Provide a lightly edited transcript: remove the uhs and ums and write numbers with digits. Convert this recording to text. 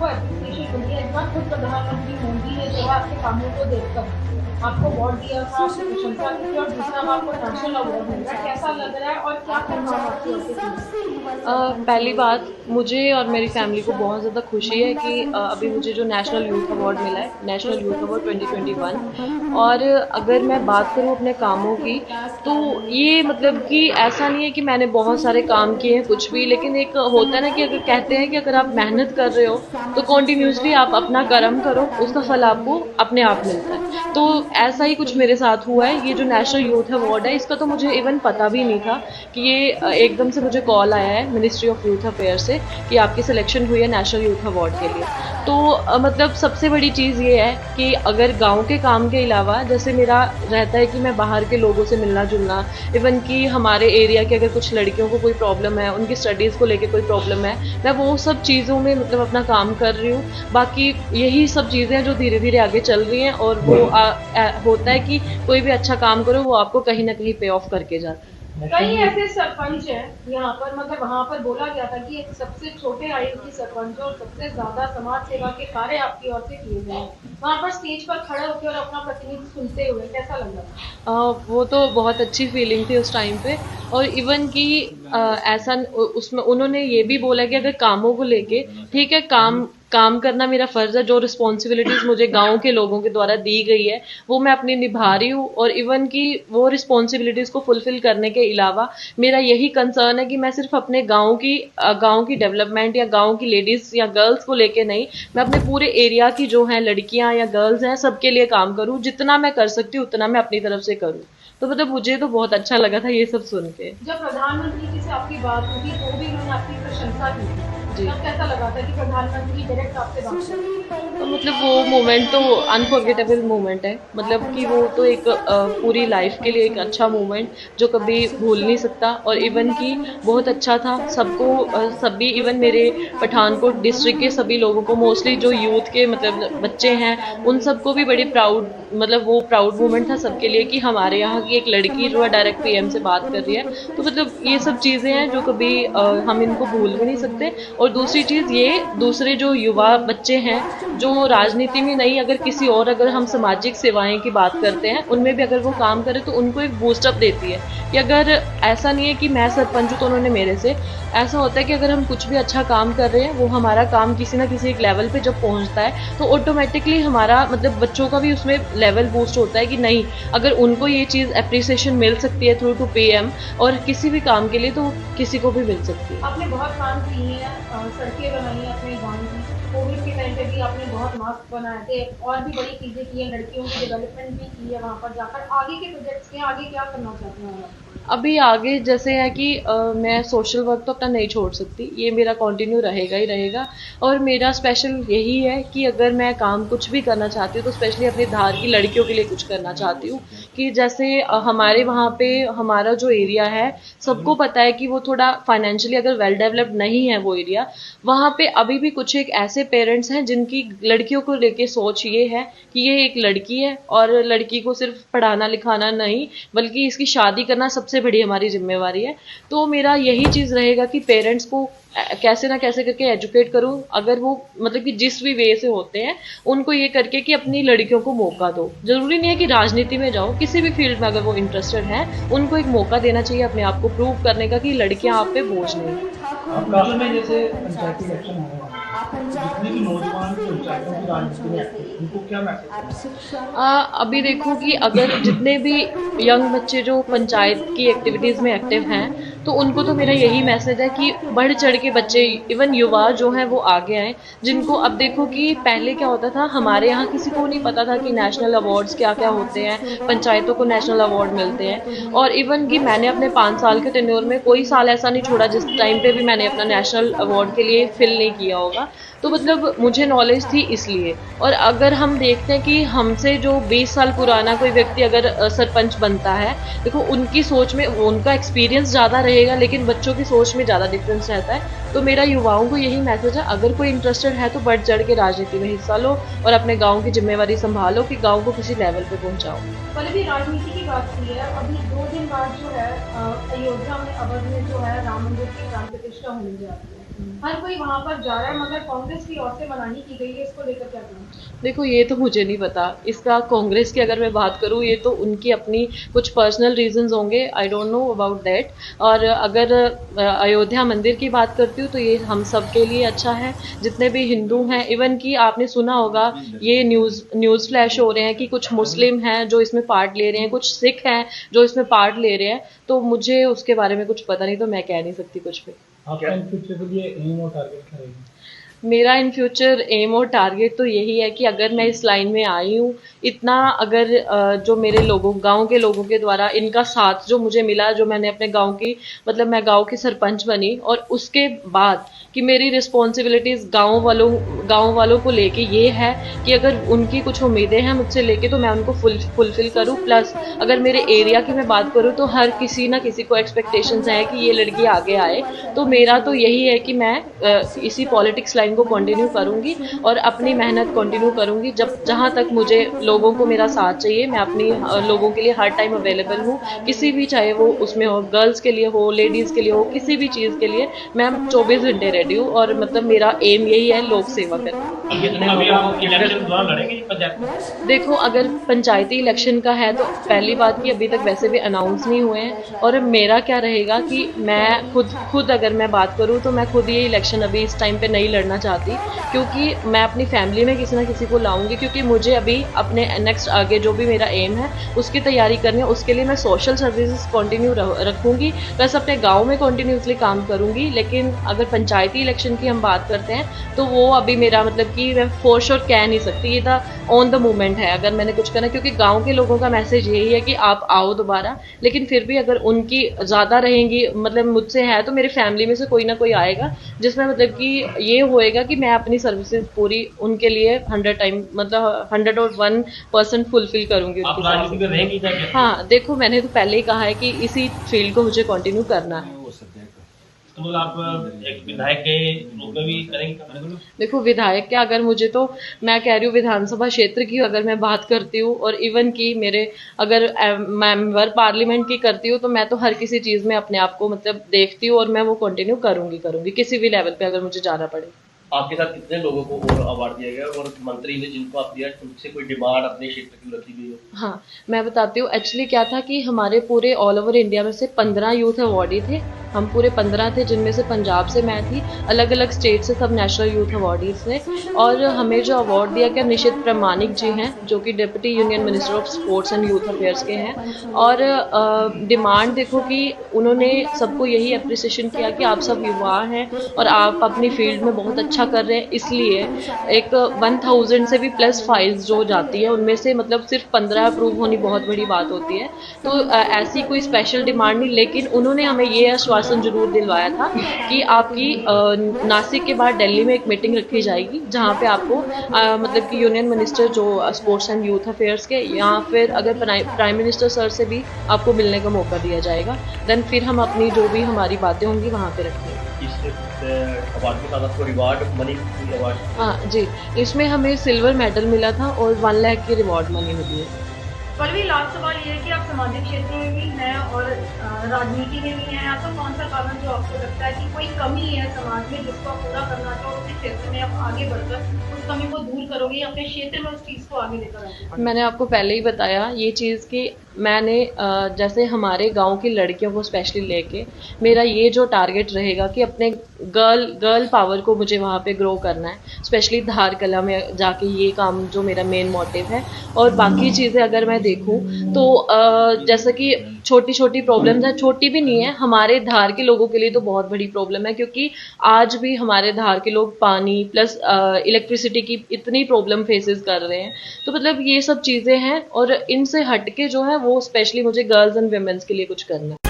आपको एप्रिसिएशन मिली है, इस बार खुद प्रधानमंत्री मोदी ने जो है आपके कामों को देखकर आपको अवार्ड दिया था, आपकी प्रशंसा की थी और दूसरा आपको नेशनल अवार्ड मिल रहा है, कैसा लग रहा है और क्या कहना है आपकी ओर से? पहली बात, मुझे और मेरी फैमिली को बहुत ज़्यादा खुशी है कि अभी मुझे जो नेशनल यूथ अवार्ड मिला है, नेशनल यूथ अवार्ड 2021। और अगर मैं बात करूँ अपने कामों की, तो ये मतलब कि ऐसा नहीं है कि मैंने बहुत सारे काम किए हैं कुछ भी, लेकिन एक होता है ना कि अगर कहते हैं कि अगर आप मेहनत कर रहे हो तो कॉन्टिन्यूसली आप अपना कर्म करो, उसका फल आपको अपने आप मिलता है। तो ऐसा ही कुछ मेरे साथ हुआ है। ये जो नेशनल यूथ अवार्ड है, इसका तो मुझे इवन पता भी नहीं था कि ये एकदम से मुझे कॉल आया है मिनिस्ट्री ऑफ यूथ अफेयर से कि आपकी सिलेक्शन हुई है नेशनल यूथ अवार्ड के लिए। तो मतलब सबसे बड़ी चीज़ ये है कि अगर गांव के काम के अलावा जैसे मेरा रहता है कि मैं बाहर के लोगों से मिलना जुलना, इवन कि हमारे एरिया के अगर कुछ लड़कियों को कोई प्रॉब्लम है, उनकी स्टडीज़ को लेके कोई प्रॉब्लम है, मैं वो सब चीज़ों में मतलब अपना काम कर रही हूँ। बाकी यही सब चीज़ें हैं जो धीरे धीरे आगे चल रही हैं, और वो होता है कि कोई भी अच्छा काम करो वो आपको कहीं ना कहीं पे ऑफ करके जाता है। कई ऐसे सरपंच हैं यहाँ पर, मतलब वहाँ पर बोला गया था कि एक सबसे छोटे आयु की सरपंच और सबसे ज्यादा समाज सेवा के कार्य आपकी ओर से किए गए हैं, वहाँ पर स्टेज पर खड़े होकर और अपना प्रतिनिधि सुनते हुए कैसा लग रहा वो तो बहुत अच्छी फीलिंग थी उस टाइम पे। और इवन कि ऐसा उसमें उन्होंने ये भी बोला कि अगर कामों को लेके, ठीक है, काम काम करना मेरा फर्ज है, जो रिस्पॉन्सिबिलिटीज मुझे गांव के लोगों के द्वारा दी गई है वो मैं अपनी निभा रही हूँ। और इवन कि वो रिस्पॉन्सिबिलिटीज को फुलफिल करने के अलावा मेरा यही कंसर्न है कि मैं सिर्फ अपने गांव की डेवलपमेंट या गांव की लेडीज या गर्ल्स को लेके नहीं, मैं अपने पूरे एरिया की जो है लड़कियां या गर्ल्स हैं सबके लिए काम करूँ। जितना मैं कर सकती हूँ उतना मैं अपनी तरफ से करूँ। तो मतलब मुझे तो बहुत अच्छा लगा था ये सब सुन के। जब प्रधानमंत्री जी से आपकी बात हुई तो भी उन्होंने आपकी प्रशंसा की थी, जी। तब कैसा लगा था कि प्रधानमंत्री डायरेक्ट आपसे बात कर रहे हैं? तो मतलब वो मोमेंट तो अनफॉरगेटेबल मोमेंट है। मतलब कि वो तो एक पूरी लाइफ के लिए एक अच्छा मोमेंट जो कभी भूल नहीं सकता। और इवन कि बहुत अच्छा था सबको, सभी इवन मेरे पठानकोट डिस्ट्रिक्ट के सभी लोगों को, मोस्टली जो यूथ के मतलब बच्चे हैं, उन सबको भी बड़ी प्राउड, मतलब वो प्राउड मोमेंट था सबके लिए कि हमारे यहाँ की एक लड़की जो है डायरेक्ट पीएम से बात कर रही है। तो मतलब ये सब चीज़ें हैं जो कभी हम इनको भूल भी नहीं सकते। और दूसरी चीज़ ये, दूसरे जो युवा बच्चे हैं जो राजनीति में नहीं, अगर किसी और, अगर हम सामाजिक सेवाएं की बात करते हैं उनमें भी अगर वो काम करें तो उनको एक बूस्टअप देती है कि अगर, ऐसा नहीं है कि मैं सरपंच हूँ तो उन्होंने मेरे से, ऐसा होता है कि अगर हम कुछ भी अच्छा काम कर रहे हैं, वो हमारा काम किसी ना किसी एक लेवल पे जब पहुंचता है तो ऑटोमेटिकली हमारा मतलब बच्चों का भी उसमें लेवल बूस्ट होता है कि नहीं, अगर उनको ये चीज़ अप्रिसिएशन मिल सकती है थ्रू टू पीएम और किसी भी काम के लिए, तो किसी को भी मिल सकती है। आपने बहुत काम किए हैं, सड़कें बनाई हैं अपने गाँव की, कोविड के टाइम पे भी आपने बहुत मास्क बनाए थे और भी बड़ी चीज़ें की हैं, लड़कियों की डेवलपमेंट भी की है वहाँ पर जाकर। आगे के प्रोजेक्ट्स के आगे क्या करना चाहते हैं आप? अभी आगे जैसे है कि मैं सोशल वर्क तो अपना नहीं छोड़ सकती, ये मेरा कंटिन्यू रहेगा ही रहेगा। और मेरा स्पेशल यही है कि अगर मैं काम कुछ भी करना चाहती हूँ तो स्पेशली अपनी धार की लड़कियों के लिए कुछ करना चाहती हूँ। कि जैसे हमारे वहाँ पे, हमारा जो एरिया है, सबको पता है कि वो थोड़ा फाइनेंशियली अगर वेल डेवलप्ड नहीं है वो एरिया, वहाँ पे अभी भी कुछ एक ऐसे पेरेंट्स हैं जिनकी लड़कियों को लेके सोच ये है कि ये एक लड़की है और लड़की को सिर्फ पढ़ाना लिखाना नहीं बल्कि इसकी शादी करना सबसे बड़ी हमारी जिम्मेवारी है। तो मेरा यही चीज़ रहेगा कि पेरेंट्स को कैसे ना कैसे करके एजुकेट करूं, अगर वो मतलब कि जिस भी वे से होते हैं उनको ये करके कि अपनी लड़कियों को मौका दो। जरूरी नहीं है कि राजनीति में जाओ, किसी भी फील्ड में अगर वो इंटरेस्टेड हैं उनको एक मौका देना चाहिए अपने आप को प्रूव करने का कि लड़कियां आप पे बोझ नहीं है। आपका में जैसे पंचायती इलेक्शन आ रहा है, जितने भी नौजवान पंचायतों की राजनीति में एक्टिव हैं, उनको क्या मैसेज अभी देखो कि अगर जितने भी यंग बच्चे जो पंचायत की एक्टिविटीज़ में एक्टिव हैं, तो उनको तो मेरा यही मैसेज है कि बढ़ चढ़ के बच्चे, इवन युवा जो हैं वो आगे आए। जिनको अब देखो कि पहले क्या होता था, हमारे यहाँ किसी को नहीं पता था कि नेशनल अवार्ड्स क्या क्या होते हैं, पंचायतों को नेशनल अवार्ड मिलते हैं। और इवन कि मैंने अपने 5 साल के टेन्योर में कोई साल ऐसा नहीं छोड़ा जिस टाइम पे भी मैंने अपना नेशनल अवार्ड के लिए फिल नहीं किया होगा। तो मतलब मुझे नॉलेज थी इसलिए। और अगर हम देखते हैं कि हमसे जो 20 साल पुराना कोई व्यक्ति अगर सरपंच बनता है, देखो उनकी सोच में उनका एक्सपीरियंस ज़्यादा रहेगा लेकिन बच्चों की सोच में ज़्यादा डिफरेंस रहता है। तो मेरा युवाओं को यही मैसेज है, अगर कोई इंटरेस्टेड है तो बढ़ चढ़ के राजनीति में हिस्सा लो और अपने गाँव की जिम्मेवारी संभालो कि गाँव को किसी लेवल पे पहुँचाओ। पहले भी राजनीति की बात की है, अभी 2 दिन बाद जो है अयोध्या में, अवध में जो है राम मंदिर की प्राण प्रतिष्ठा होने जा रही है। हर कोई वहाँ पर जा रहा है मगर कांग्रेस की ओर से मनाही की गई है, इसको लेकर क्या कहें? देखो ये तो मुझे नहीं पता इसका। कांग्रेस की अगर मैं बात करूँ, ये तो उनकी अपनी कुछ पर्सनल रीजंस होंगे, I don't know about that. और अगर अयोध्या मंदिर की बात करती हूँ तो ये हम सब के लिए अच्छा है, जितने भी हिंदू हैं। इवन कि आपने सुना होगा, ये न्यूज़ फ्लैश हो रहे हैं कि कुछ मुस्लिम हैं जो इसमें पार्ट ले रहे हैं, कुछ सिख हैं जो इसमें पार्ट ले रहे हैं। तो मुझे उसके बारे में कुछ पता नहीं, तो मैं कह नहीं सकती कुछ भी। आपका इन फ्यूचर के लिए एम और टारगेट क्या रहेगा? मेरा इन फ्यूचर एम और टारगेट तो यही है कि अगर मैं इस लाइन में आई हूँ, इतना अगर जो मेरे लोगों, गांव के लोगों के द्वारा इनका साथ जो मुझे मिला, जो मैंने अपने गांव की, मतलब मैं गांव की सरपंच बनी, और उसके बाद कि मेरी रिस्पॉन्सिबिलिटीज गांव वालों को लेके ये है कि अगर उनकी कुछ उम्मीदें हैं मुझसे लेके तो मैं उनको फुलफिल करूँ। प्लस अगर मेरे एरिया की मैं बात करूँ तो हर किसी ना किसी को एक्सपेक्टेशंस है कि ये लड़की आगे आए। तो मेरा तो यही है कि मैं इसी पॉलिटिक्स लाइन को कंटिन्यू करूंगी और अपनी मेहनत कंटिन्यू करूंगी। जब जहां तक मुझे लोगों को मेरा साथ चाहिए, मैं अपनी लोगों के लिए हर टाइम अवेलेबल हूँ। किसी भी, चाहे वो उसमें हो, गर्ल्स के लिए हो, लेडीज के लिए हो, किसी भी चीज़ के लिए मैं 24 घंटे रेडी हूँ। और मतलब मेरा एम यही है, लोक सेवा करना। अभी आप इलेक्शन दौरान लड़ेंगे पंचायत में? देखो अगर पंचायती इलेक्शन का है तो पहली बात कि अभी तक वैसे भी अनाउंस नहीं हुए हैं। और मेरा क्या रहेगा कि मैं खुद अगर मैं बात करूं तो मैं खुद ये इलेक्शन अभी इस टाइम पे नहीं लड़ना चाहती, क्योंकि मैं अपनी फैमिली में किसी ना किसी को लाऊंगी। क्योंकि मुझे अभी अपने नेक्स्ट आगे जो भी मेरा एम है उसकी तैयारी करनी है। उसके लिए मैं सोशल सर्विसेज कंटिन्यू रखूंगी, प्लस अपने गाँव में कंटिन्यूसली काम करूंगी। लेकिन अगर पंचायती इलेक्शन की हम बात करते हैं तो वो अभी मेरा, मतलब कि मैं फोर श्योर कह नहीं सकती, ये था ऑन द मोमेंट है अगर मैंने कुछ करना। क्योंकि गांव के लोगों का मैसेज यही है कि आप आओ दोबारा। लेकिन फिर भी अगर उनकी ज़्यादा रहेंगी, मतलब मुझसे है, तो मेरी फैमिली में से कोई ना कोई आएगा जिसमें मतलब कि ये होएगा कि मैं अपनी सर्विसेज पूरी उनके लिए 100 टाइम, मतलब 101% फुलफिल करूंगी आप उनकी राजनीति में रहेंगी क्या? सर्विस। हाँ देखो, मैंने तो पहले ही कहा है कि इसी फील्ड को मुझे कंटिन्यू करना है। तो मतलब आप एक विधायक के रूप में भी करेंगे? देखो विधायक क्या, अगर मुझे तो, मैं कह रही हूँ विधानसभा क्षेत्र की अगर मैं बात करती हूँ, और इवन की मेरे अगर मेंबर पार्लियामेंट की करती हूँ, तो मैं तो हर किसी चीज़ में अपने आप को मतलब देखती हूँ और मैं वो कंटिन्यू करूंगी किसी भी लेवल पे अगर मुझे जाना पड़े। आपके साथ कितने लोगों को और अवार्ड दिया गया और मंत्री ने जिनको आप दिया उनसे कोई डिमांड अपने क्षेत्र की रखी गई हो? हाँ मैं बताती हूँ। एक्चुअली क्या था कि हमारे पूरे ऑल ओवर इंडिया में से 15 यूथ अवार्डी थे। हम पूरे 15 थे, जिनमें से पंजाब से मैं थी, अलग अलग स्टेट से सब नेशनल यूथ अवार्डीज थे। और हमें जो अवार्ड दिया गया, निशित प्रामाणिक जी हैं जो कि deputy union minister of sports and youth affairs के हैं। और डिमांड देखो कि उन्होंने सबको यही अप्रिसिएशन किया कि आप सब युवा हैं और आप अपनी फील्ड में बहुत अच्छा कर रहे हैं, इसलिए एक 1000 से भी प्लस फाइल्स जो जाती है उनमें से मतलब सिर्फ 15 अप्रूव होनी बहुत बड़ी बात होती है। तो ऐसी कोई स्पेशल डिमांड नहीं, लेकिन उन्होंने हमें ये आश्वासन जरूर दिलवाया था कि आपकी नासिक के बाद दिल्ली में एक मीटिंग रखी जाएगी जहाँ पे आपको मतलब कि यूनियन मिनिस्टर जो स्पोर्ट्स एंड यूथ अफेयर्स के, या फिर अगर प्राइम मिनिस्टर सर से भी आपको मिलने का मौका दिया जाएगा। देन फिर हम अपनी जो भी हमारी बातें होंगी वहाँ पे रखेंगे। इस अवार्ड के साथ आपको रिवार्ड मनी अवार्ड? हाँ जी, इसमें हमें सिल्वर मेडल मिला था और 1 लाख की रिवॉर्ड मनी मिली है। पल्लवी, लास्ट सवाल ये है कि आप सामाजिक क्षेत्र में भी हैं और राजनीति में भी हैं। ऐसा कौन सा कारण जो आपको लगता है कि कोई कमी है समाज में जिसको आप पूरा करना चाहो, उस क्षेत्र में आप आगे बढ़कर उस कमी को दूर करोगे या अपने क्षेत्र में उस चीज़ को आगे लेकर आओगे? मैंने आपको पहले ही बताया ये चीज़ कि मैंने जैसे हमारे गांव की लड़कियों को स्पेशली लेके मेरा ये जो टारगेट रहेगा कि अपने गर्ल पावर को मुझे वहाँ पे ग्रो करना है, स्पेशली धार कला में जाके, ये काम जो मेरा मेन मोटिव है। और बाकी चीज़ें अगर मैं देखूँ तो जैसा कि छोटी छोटी प्रॉब्लम्स हैं, छोटी भी नहीं है, हमारे धार के लोगों के लिए तो बहुत बड़ी प्रॉब्लम है। क्योंकि आज भी हमारे धार के लोग पानी प्लस इलेक्ट्रिसिटी की इतनी प्रॉब्लम फेसेस कर रहे हैं। तो मतलब ये सब चीज़ें हैं और इनसे हटके जो है वो स्पेशली मुझे गर्ल्स एंड वुमेन्स के लिए कुछ करना है।